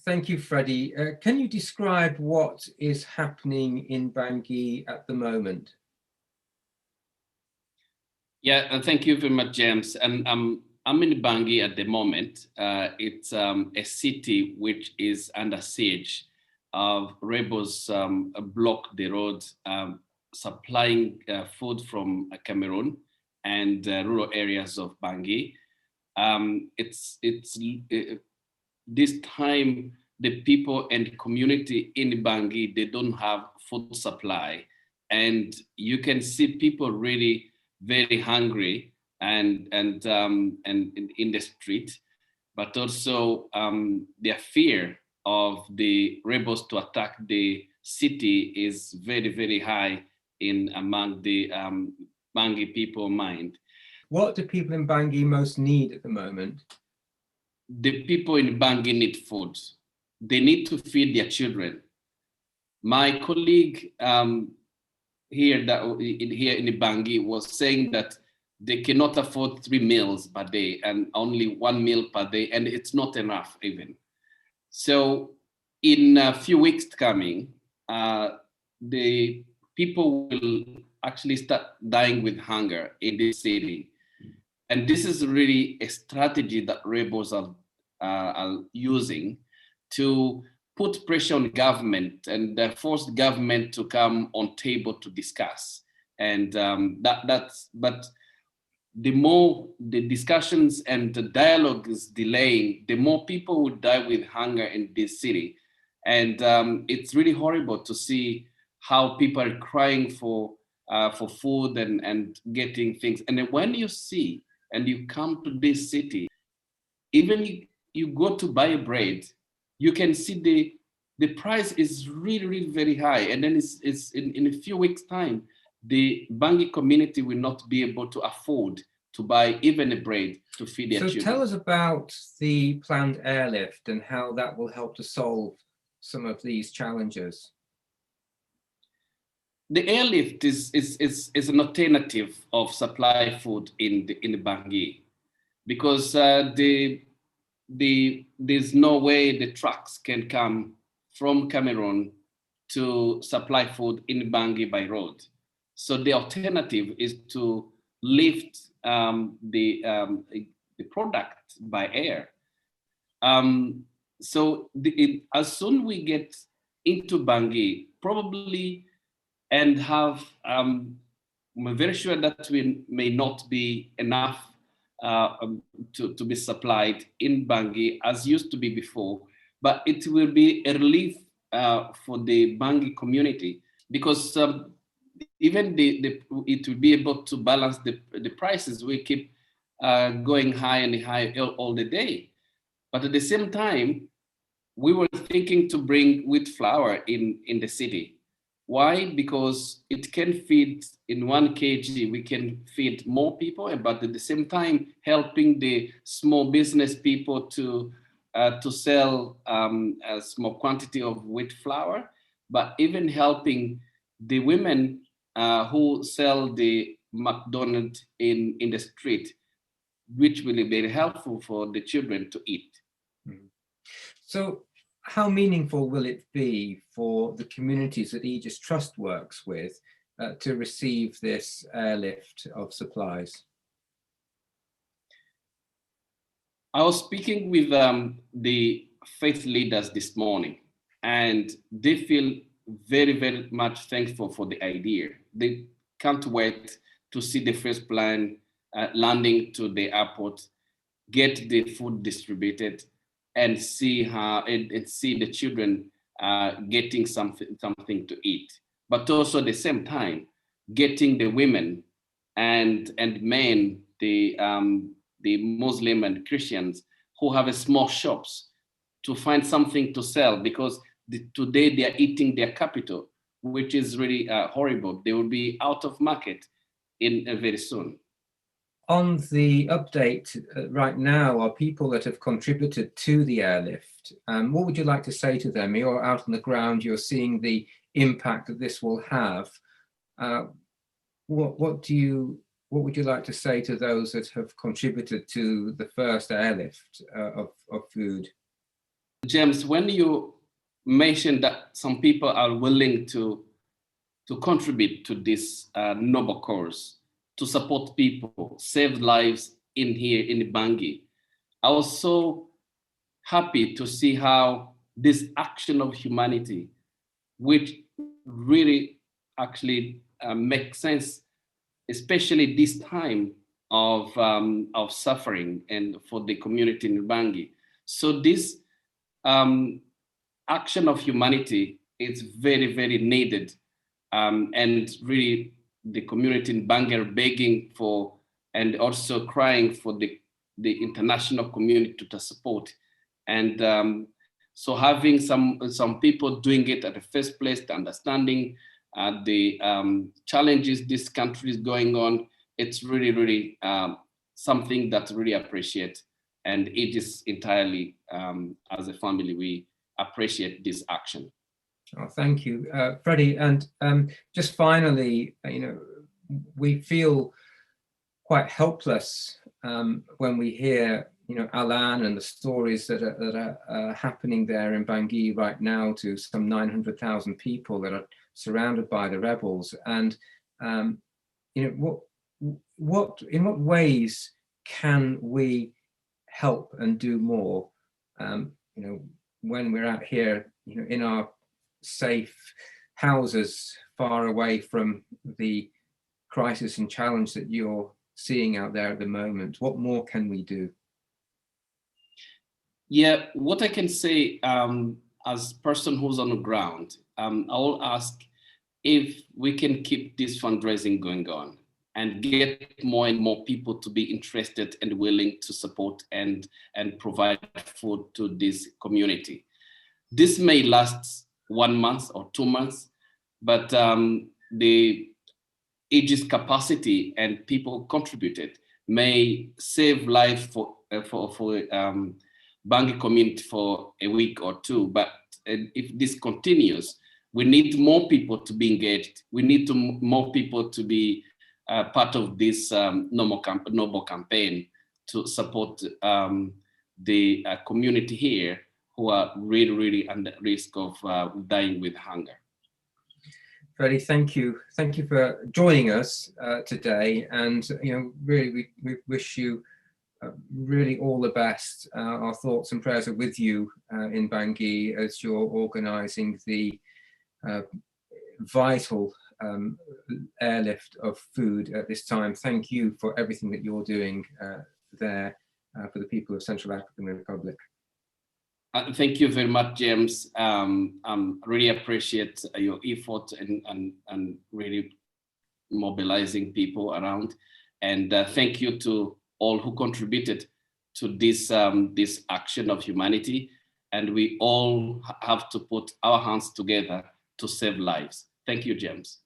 Thank you, Freddie. Can you describe what is happening in Bangui at the moment? Yeah, thank you very much, James. And I'm in Bangui at the moment. It's a city which is under siege. Rebels block the road, supplying food from Cameroon and rural areas of Bangui. It's this time the people and community in Bangui, they don't have food supply, and you can see people really very hungry and in the street, but also their fear of the rebels to attack the city is very high in among the Bangui people mind. What do people in Bangui most need at the moment? The people in Bangui need food. They need to feed their children. My colleague here in Bangui was saying that they cannot afford 3 meals per day and only 1 meal per day, and it's not enough even. So in a few weeks coming, the people will actually start dying with hunger in this city. And this is really a strategy that rebels are using to put pressure on government and force government to come on table to discuss. And but the more the discussions and the dialogue is delaying, the more people will die with hunger in this city. And it's really horrible to see how people are crying for food and getting things. And then when you see and you come to this city, even you go to buy bread, you can see the price is really very high. And then it's in a few weeks time, the Bangui community will not be able to afford to buy even a bread to feed their children. So tell us about the planned airlift and how that will help to solve some of these challenges. The airlift is an alternative of supply food in the Bangui, because there's no way the trucks can come from Cameroon to supply food in Bangui by road. So the alternative is to lift the product by air. So as soon we get into Bangui, probably, and have, I'm very sure that we may not be enough to be supplied in Bangui as used to be before, but it will be a relief for the Bangui community, because even it will be able to balance the prices. We keep going high and high all the day. But at the same time, we were thinking to bring wheat flour in the city. Why? Because it can feed, in 1 kg, we can feed more people, but at the same time, helping the small business people to sell a small quantity of wheat flour, but even helping the women who sell the McDonald's in the street, which will be very helpful for the children to eat. So how meaningful will it be for the communities that Aegis Trust works with to receive this airlift of supplies? I was speaking with the faith leaders this morning, and they feel very much thankful for the idea. They can't wait to see the first plane landing to the airport, get the food distributed, and see how and see the children getting something to eat. But also at the same time, getting the women and men, the Muslim and Christians who have a small shops, to find something to sell, because today they are eating their capital, which is really horrible. They will be out of market in very soon. On the update right now are people that have contributed to the airlift. What would you like to say to them? You're out on the ground, you're seeing the impact that this will have. What would you like to say to those that have contributed to the first airlift of food? James, when you mentioned that some people are willing to contribute to this noble cause, to support people, save lives in here in Bangui, I was so happy to see how this action of humanity, which really actually makes sense, especially this time of suffering and for the community in Bangui. So this um, action of humanity is very, very needed. And really the community in Bangui are begging for and also crying for the international community to support. And so having some people doing it at the first place, the understanding the challenges this country is going on, it's really, really something that really appreciate. And it is entirely, as a family, we appreciate this action. Oh, thank you, Freddie. And just finally, we feel quite helpless when we hear, Alan and the stories that are happening there in Bangui right now to some 900,000 people that are surrounded by the rebels. And in what ways can we help and do more? When we're out here, in our safe houses, far away from the crisis and challenge that you're seeing out there at the moment, what more can we do? Yeah, what I can say as person who's on the ground, I will ask if we can keep this fundraising going on and get more and more people to be interested and willing to support and provide food to this community. This may last 1 month or 2 months, but the Aegis capacity and people contributed may save life for Bangui community for a week or two. But if this continues, we need more people to be engaged. We need more people to be part of this noble campaign to support the community here who are really, really under risk of dying with hunger. Freddy, thank you. Thank you for joining us today. And, really, we wish you really all the best. Our thoughts and prayers are with you in Bangui as you're organising the vital airlift of food at this time. Thank you for everything that you're doing there for the people of Central African Republic. Thank you very much, James. Really appreciate your effort and really mobilizing people around. And thank you to all who contributed to this, this action of humanity. And we all have to put our hands together to save lives. Thank you, James.